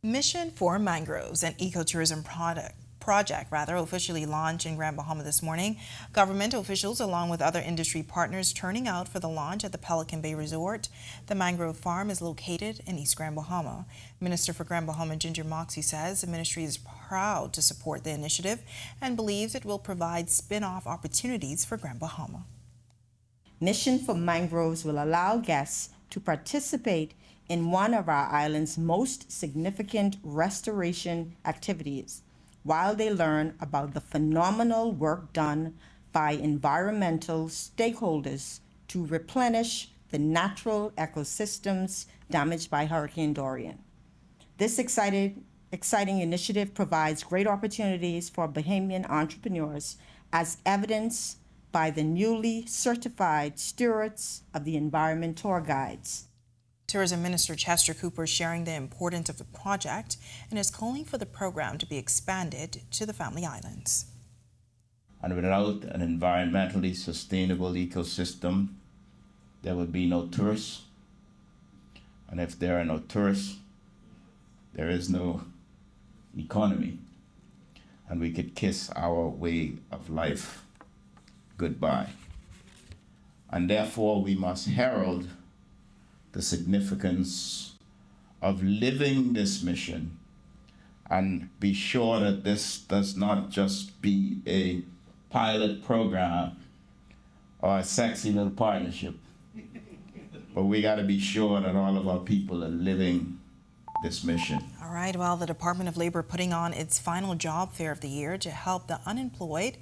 Mission for Mangroves, an ecotourism project officially launched in Grand Bahama this morning. Government officials, along with other industry partners, turning out for the launch at the Pelican Bay Resort. The mangrove farm is located in East Grand Bahama. Minister for Grand Bahama Ginger Moxie says the ministry is proud to support the initiative and believes it will provide spin-off opportunities for Grand Bahama. Mission for Mangroves will allow guests to participate in one of our island's most significant restoration activities, while they learn about the phenomenal work done by environmental stakeholders to replenish the natural ecosystems damaged by Hurricane Dorian. This exciting initiative provides great opportunities for Bahamian entrepreneurs, as evidenced by the newly certified stewards of the environment tour guides. Tourism Minister Chester Cooper sharing the importance of the project and is calling for the program to be expanded to the Family Islands. And without an environmentally sustainable ecosystem, there will be no tourists. And if there are no tourists, there is no economy. And we could kiss our way of life goodbye. And therefore, we must herald the significance of living this mission and be sure that this does not just be a pilot program or a sexy little partnership, but we got to be sure that all of our people are living this mission. All right, well, the Department of Labor putting on its final job fair of the year to help the unemployed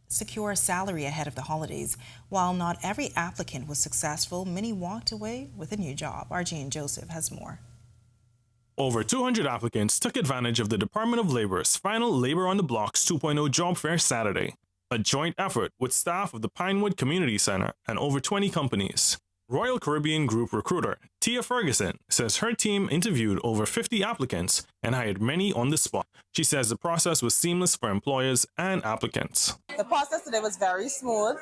secure a salary ahead of the holidays. While not every applicant was successful, many walked away with a new job. RG and Joseph has more. Over 200 applicants took advantage of the Department of Labor's final Labor on the Blocks 2.0 job fair Saturday, a joint effort with staff of the Pinewood Community Center and over 20 companies. Royal Caribbean Group recruiter Tia Ferguson says her team interviewed over 50 applicants and hired many on the spot. She says the process was seamless for employers and applicants. The process today was very smooth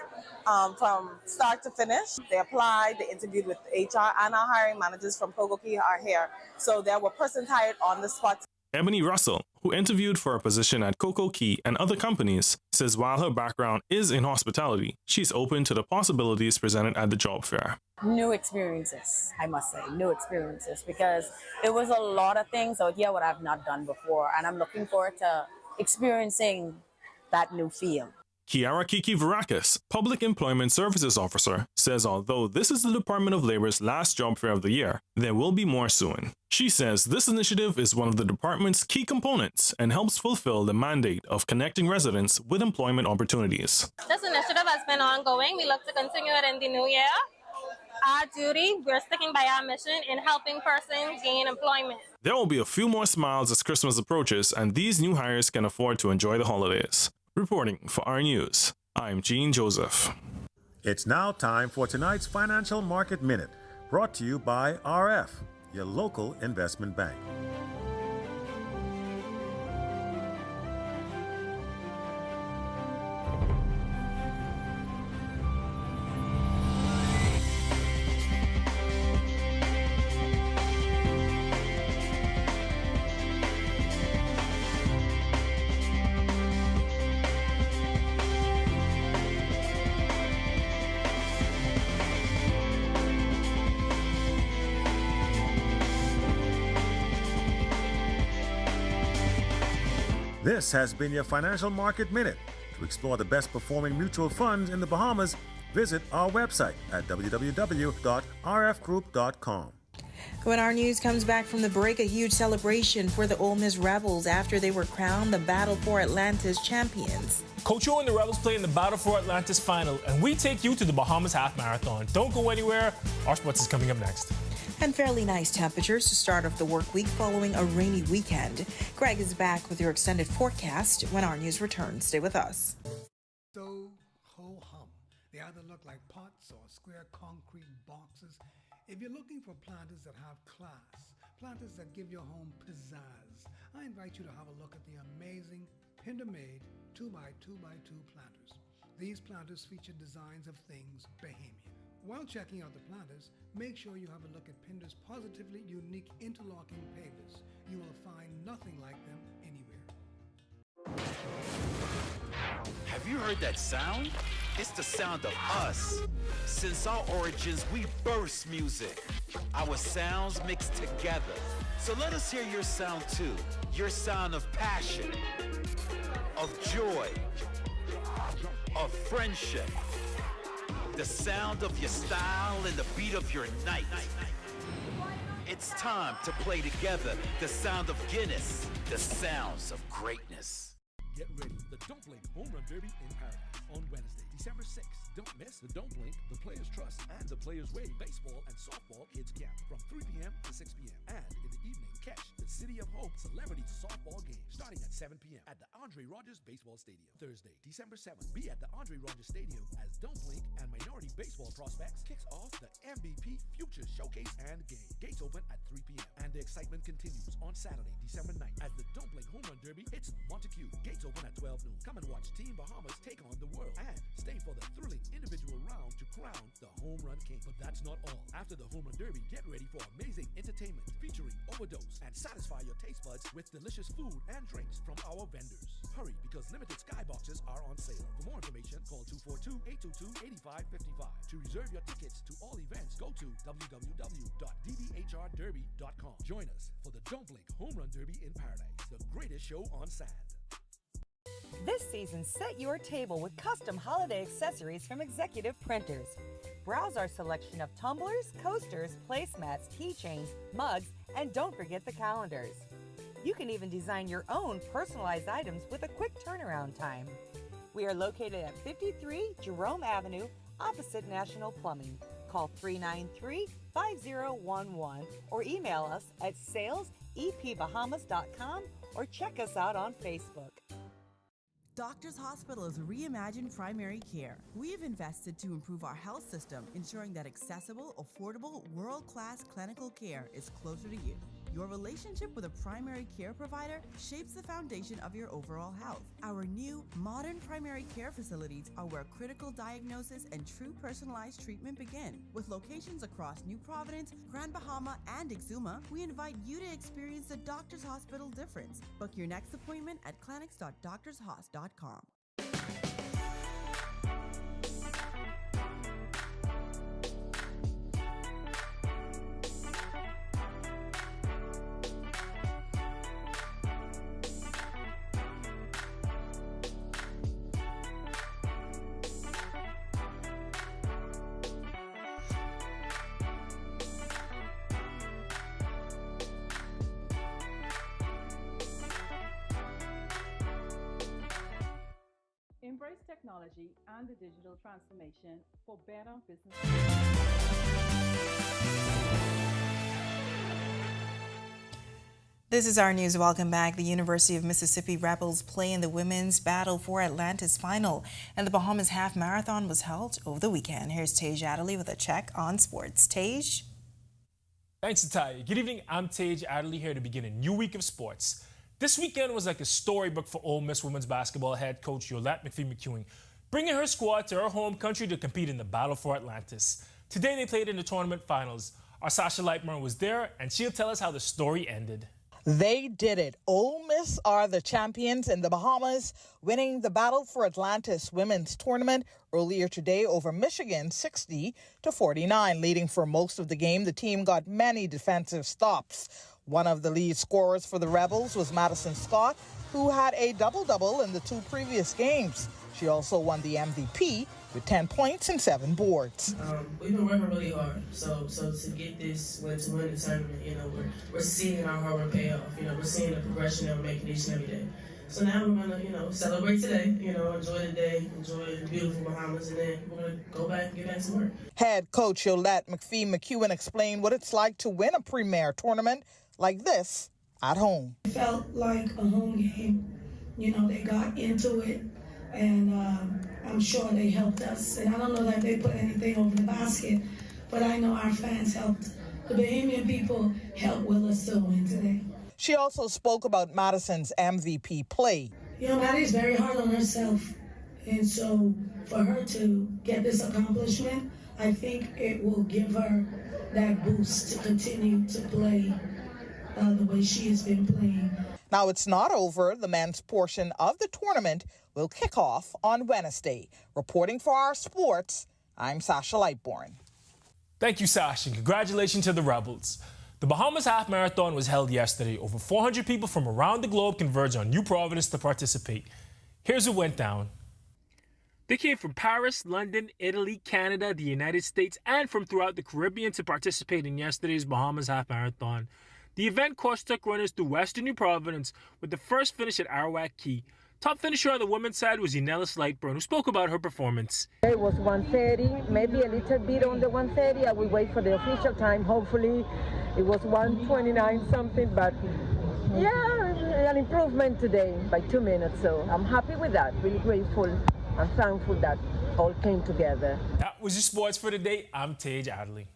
from start to finish. They applied, they interviewed with HR, and our hiring managers from Pogo Key are here. So there were persons hired on the spot. Ebony Russell, who interviewed for a position at Coco Key and other companies, says while her background is in hospitality, she's open to the possibilities presented at the job fair. New experiences, I must say, new experiences, because there was a lot of things out here what I've not done before, and I'm looking forward to experiencing that new field. Kiara Kiki Varakis, Public Employment Services Officer, says although this is the Department of Labor's last job fair of the year, there will be more soon. She says this initiative is one of the department's key components and helps fulfill the mandate of connecting residents with employment opportunities. This initiative has been ongoing. We look to continue it in the new year. Our duty, we're sticking by our mission in helping persons gain employment. There will be a few more smiles as Christmas approaches, and these new hires can afford to enjoy the holidays. Reporting for Our News, I'm Gene Joseph. It's now time for tonight's Financial Market Minute, brought to you by RF, your local investment bank. This has been your Financial Market Minute. To explore the best performing mutual funds in the Bahamas, visit our website at www.rfgroup.com. When Our News comes back from the break, a huge celebration for the Ole Miss Rebels after they were crowned the Battle for Atlantis champions. Coach O and the Rebels play in the Battle for Atlantis final, and we take you to the Bahamas Half Marathon. Don't go anywhere. Our Sports is coming up next. And fairly nice temperatures to start off the work week following a rainy weekend. Greg is back with your extended forecast when Our News returns. Stay with us. So ho-hum. They either look like pots or square concrete boxes. If you're looking for planters that have class, planters that give your home pizzazz, I invite you to have a look at the amazing Pinder-made 2x2x2 planters. These planters feature designs of things Bahamian. While checking out the planters, make sure you have a look at Pinder's positively unique interlocking pavers. You will find nothing like them anywhere. Have you heard that sound? It's the sound of us. Since our origins, we burst music. Our sounds mix together. So let us hear your sound too. Your sound of passion, of joy, of friendship. The sound of your style and the beat of your night. It's time to play together the sound of Guinness, the sounds of greatness. Get ready, the Don't Blink Home Run Derby in Paradise on Wednesday, December 6th. Don't miss the Don't Blink, the Players Trust, and the Players Way Baseball and Softball Kids Camp from 3 p.m. to 6 p.m. And in the evening, catch the City of Hope Celebrity Softball Game starting at 7 p.m. at the Andre Rogers Baseball Stadium. Thursday, December 7th, be at the Andre Rogers Stadium as Don't Blink and Minority Baseball Prospects kicks off the MVP Future Showcase and Game. Gates open at 3 p.m. And the excitement continues on Saturday, December 9th as the Don't Blink Home Run Derby hits Montague. Gates open at 12 noon. Come and watch Team Bahamas take on the world and stay for the thrilling individual round to crown the Home Run King. But that's not all. After the Home Run Derby, get ready for amazing entertainment featuring Overdose and satisfy your taste buds with delicious food and drinks from our vendors. Hurry, because limited skyboxes are on sale. For more information, call 242-822-8555. To reserve your tickets to all events, go to www.dbhrderby.com. Join us for the Don't Blink Home Run Derby in Paradise, the greatest show on sand. This season, set your table with custom holiday accessories from Executive Printers. Browse our selection of tumblers, coasters, placemats, keychains, mugs, and don't forget the calendars. You can even design your own personalized items with a quick turnaround time. We are located at 53 Jerome Avenue, opposite National Plumbing. Call 393-5011 or email us at salesepbahamas.com or check us out on Facebook. Doctors Hospital is reimagined primary care. We have invested to improve our health system, ensuring that accessible, affordable, world-class clinical care is closer to you. Your relationship with a primary care provider shapes the foundation of your overall health. Our new, modern primary care facilities are where critical diagnosis and true personalized treatment begin. With locations across New Providence, Grand Bahama, and Exuma, we invite you to experience the Doctors Hospital difference. Book your next appointment at clinics.doctorshos.com. Embrace technology and the digital transformation for better business. This is our news. Welcome back. The University of Mississippi Rebels play in the women's Battle for Atlantis final, and the Bahamas Half Marathon was held over the weekend. Here's Tej Adderley with a check on sports. Tej? Thanks, Natalia. Good evening. I'm Tej Adderley here to begin a new week of sports. This weekend was like a storybook for Ole Miss women's basketball head coach Yolette McPhee-McEwen, bringing her squad to her home country to compete in the Battle for Atlantis. Today they played in the tournament finals. Our Sasha Lightburn was there, and she'll tell us how the story ended. They did it. Ole Miss are the champions in the Bahamas, winning the Battle for Atlantis women's tournament earlier today over Michigan 60-49. Leading for most of the game, the team got many defensive stops. One of the lead scorers for the Rebels was Madison Scott, who had a double-double in the two previous games. She also won the MVP with 10 points and 7 boards. We've been working really hard, so to get this win to win the tournament, we're seeing our hard work pay off. We're seeing the progression that we're making each and every day. So now we're gonna, celebrate today. Enjoy the day, enjoy the beautiful Bahamas, and then we're gonna go back and get back to work. Head coach Yolette McPhee-McEwen explained what it's like to win a premier tournament like this at home. It felt like a home game. They got into it, and I'm sure they helped us. And I don't know that they put anything over the basket, but I know our fans helped. The Bahamian people helped Willis to win today. She also spoke about Madison's MVP play. Maddie's very hard on herself. And so for her to get this accomplishment, I think it will give her that boost to continue to play the way she has been playing. Now it's not over. The men's portion of the tournament will kick off on Wednesday. Reporting for our sports, I'm Sasha Lightborn. Thank you, Sasha, and congratulations to the Rebels. The Bahamas Half Marathon was held yesterday. Over 400 people from around the globe converged on New Providence to participate. Here's what went down. They came from Paris, London, Italy, Canada, the United States, and from throughout the Caribbean to participate in yesterday's Bahamas Half Marathon. The event cross-took runners through western New Providence with the first finish at Arawak Key. Top finisher on the women's side was Yanela Lightburn, who spoke about her performance. It was 1:30, maybe a little bit on the 1:30. I will wait for the official time. Hopefully it was 1:29 something, but yeah, an improvement today by 2 minutes. So I'm happy with that, really grateful and thankful that all came together. That was your sports for today. I'm Tej Adderley.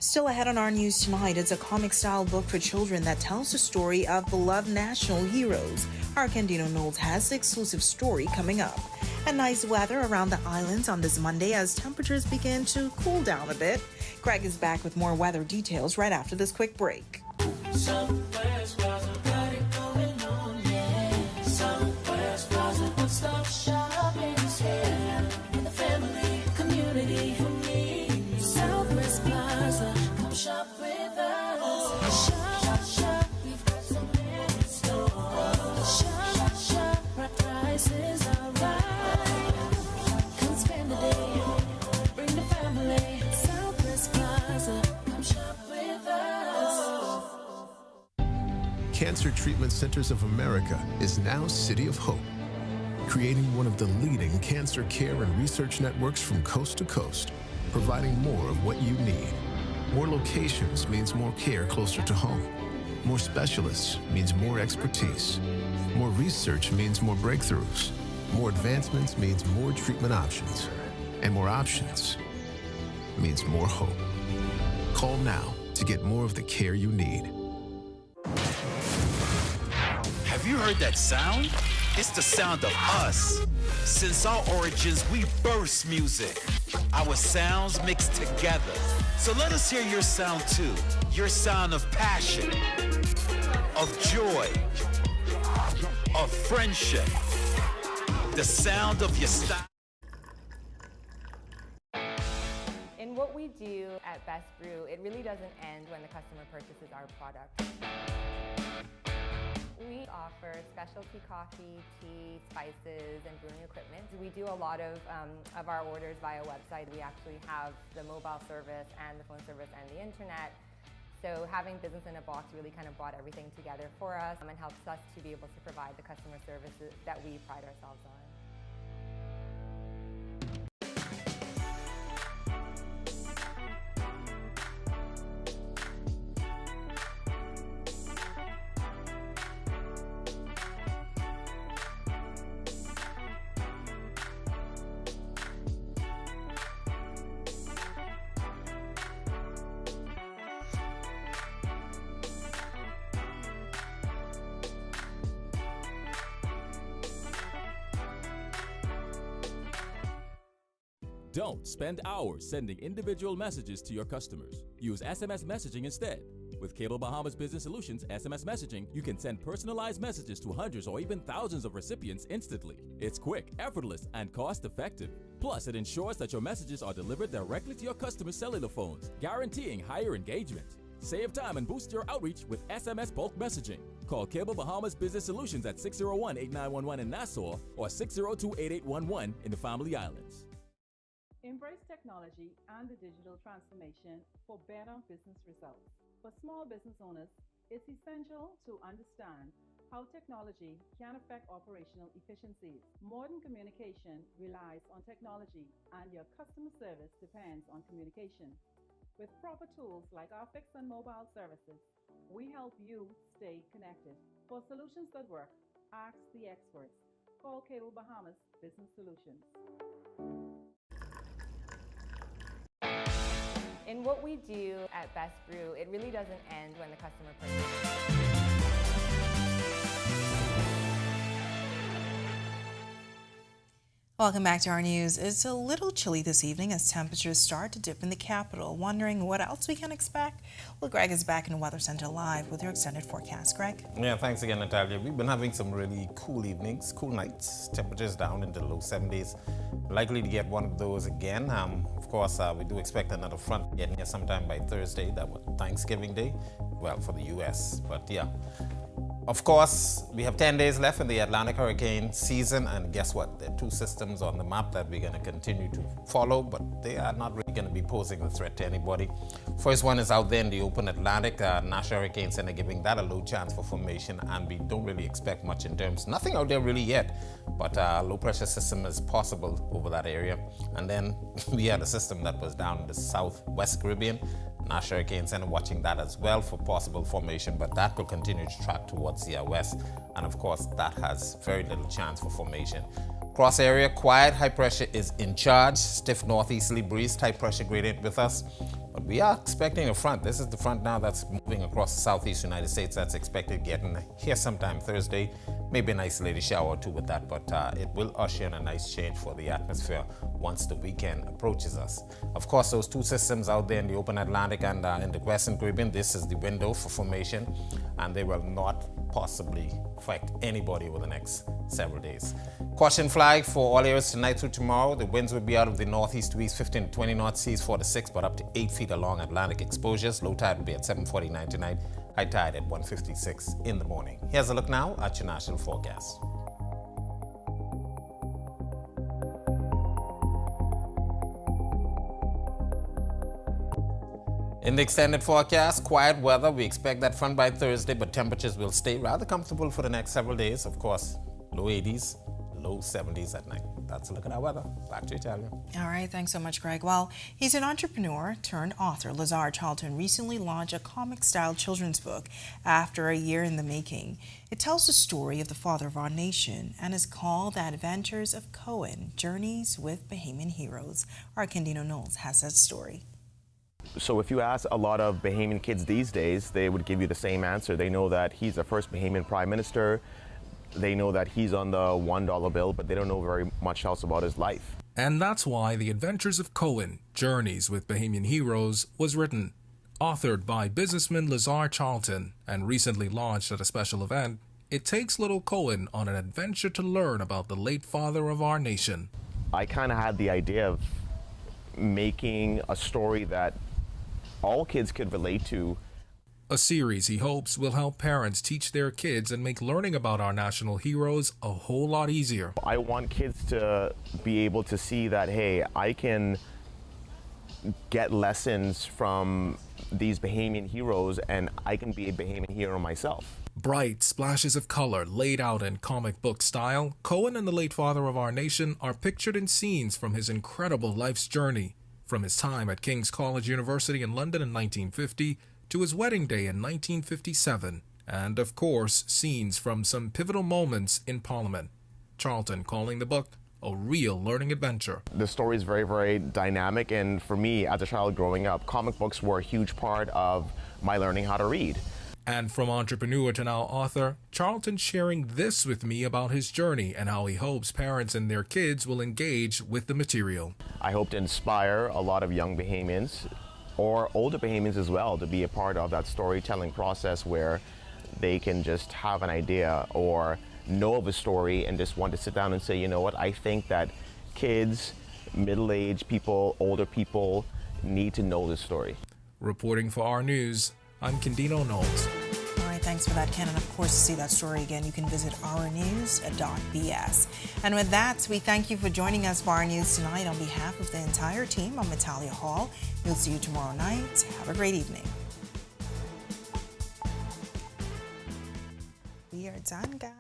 Still ahead on our news tonight, it's a comic-style book for children that tells the story of beloved national heroes. Our Candino Knowles has the exclusive story coming up. And nice weather around the islands on this Monday as temperatures begin to cool down a bit. Greg is back with more weather details right after this quick break. Shop with us. Shop, shop, we've got so many stores. Shop, shop, our prices are right. Come spend the day, bring the family. Southwest Plaza, come shop with us. Cancer Treatment Centers of America is now City of Hope, creating one of the leading cancer care and research networks from coast to coast, providing more of what you need. More locations means more care closer to home. More specialists means more expertise. More research means more breakthroughs. More advancements means more treatment options. And more options means more hope. Call now to get more of the care you need. Have you heard that sound? It's the sound of us. Since our origins, we burst music. Our sounds mixed together. So let us hear your sound too. Your sound of passion, of joy, of friendship. The sound of your style. In what we do at Best Brew, it really doesn't end when the customer purchases our product. We offer specialty coffee, tea, spices, and brewing equipment. We do a lot of our orders via website. We actually have the mobile service and the phone service and the internet. So having business in a box really kind of brought everything together for us and helps us to be able to provide the customer services that we pride ourselves on. Don't spend hours sending individual messages to your customers. Use SMS messaging instead. With Cable Bahamas Business Solutions SMS messaging, you can send personalized messages to hundreds or even thousands of recipients instantly. It's quick, effortless, and cost-effective. Plus, it ensures that your messages are delivered directly to your customers' cellular phones, guaranteeing higher engagement. Save time and boost your outreach with SMS bulk messaging. Call Cable Bahamas Business Solutions at 601-8911 in Nassau or 602-8811 in the Family Islands. Embrace technology and the digital transformation for better business results. For small business owners, it's essential to understand how technology can affect operational efficiencies. Modern communication relies on technology, and your customer service depends on communication. With proper tools like our fixed and mobile services, we help you stay connected. For solutions that work, ask the experts. Call Cable Bahamas Business Solutions. In what we do at Best Brew, it really doesn't end when the customer purchases. Welcome back to our news. It's a little chilly this evening as temperatures start to dip in the capital. Wondering what else we can expect? Well, Greg is back in Weather Center Live with your extended forecast. Greg? Yeah, thanks again, Natalia. We've been having some really cool evenings, cool nights, temperatures down into the low 70s. Likely to get one of those again. Of course, we do expect another front getting here sometime by Thursday. That was Thanksgiving Day, well, for the U.S. But yeah. Of course, we have 10 days left in the Atlantic hurricane season, and guess what? There are two systems on the map that we're going to continue to follow, but they are not really going to be posing a threat to anybody. First one is out there in the open Atlantic. National Hurricane Center giving that a low chance for formation, and we don't really expect much in terms. Nothing out there really yet, but a low pressure system is possible over that area. And then we had a system that was down in the southwest Caribbean. National Hurricane Center watching that as well for possible formation, but that will continue to track towards the west, and of course that has very little chance for formation. Cross area, quiet high pressure is in charge, stiff northeasterly breeze, type pressure gradient with us, but we are expecting a front. This is the front now that's moving across the southeast United States. That's expected getting here sometime Thursday. Maybe an isolated shower or two with that, but it will usher in a nice change for the atmosphere once the weekend approaches us. Of course, those two systems out there in the open Atlantic and in the Western Caribbean, this is the window for formation, and they will not possibly affect anybody over the next several days. Caution flag for all areas tonight through tomorrow. The winds will be out of the northeast to east, 15 to 20 knots, seas 4 to 6, but up to 8 feet along Atlantic exposures. Low tide will be at 7:49 tonight. High tide at 1:56 in the morning. Here's a look now at your national forecast. In the extended forecast, quiet weather. We expect that front by Thursday, but temperatures will stay rather comfortable for the next several days. Of course, low 80s, low 70s at night. That's a look at our weather. Back to Italia. All right, thanks so much, Greg. Well, he's an entrepreneur turned author. Lazar Charlton recently launched a comic-style children's book after a year in the making. It tells the story of the father of our nation and is called The Adventures of Cohen, Journeys with Bahamian Heroes. Our Candino Knowles has that story. So if you ask a lot of Bahamian kids these days, they would give you the same answer. They know that he's the first Bahamian prime minister. They know that he's on the $1 bill, but they don't know very much else about his life. And that's why The Adventures of Cohen, Journeys with Bahamian Heroes was written. Authored by businessman Lazar Charlton and recently launched at a special event, it takes little Cohen on an adventure to learn about the late father of our nation. I kind of had the idea of making a story that all kids could relate to. A series he hopes will help parents teach their kids and make learning about our national heroes a whole lot easier. I want kids to be able to see that, hey, I can get lessons from these Bahamian heroes and I can be a Bahamian hero myself. Bright splashes of color laid out in comic book style, Cohen and the late father of our nation are pictured in scenes from his incredible life's journey, from his time at King's College University in London in 1950 to his wedding day in 1957, and of course, scenes from some pivotal moments in Parliament. Charlton calling the book a real learning adventure. The story is very, very dynamic, and for me, as a child growing up, comic books were a huge part of my learning how to read. And from entrepreneur to now author, Charlton sharing this with me about his journey and how he hopes parents and their kids will engage with the material. I hope to inspire a lot of young Bahamians, or older Bahamians as well, to be a part of that storytelling process where they can just have an idea or know of a story and just want to sit down and say, you know what, I think that kids, middle-aged people, older people need to know this story. Reporting for Our News, I'm Kendino Knowles. All right, thanks for that, Ken. And of course, to see that story again, you can visit ournews.bs. And with that, we thank you for joining us for Our News tonight. On behalf of the entire team, I'm Natalia Hall. We'll see you tomorrow night. Have a great evening. We are done, guys.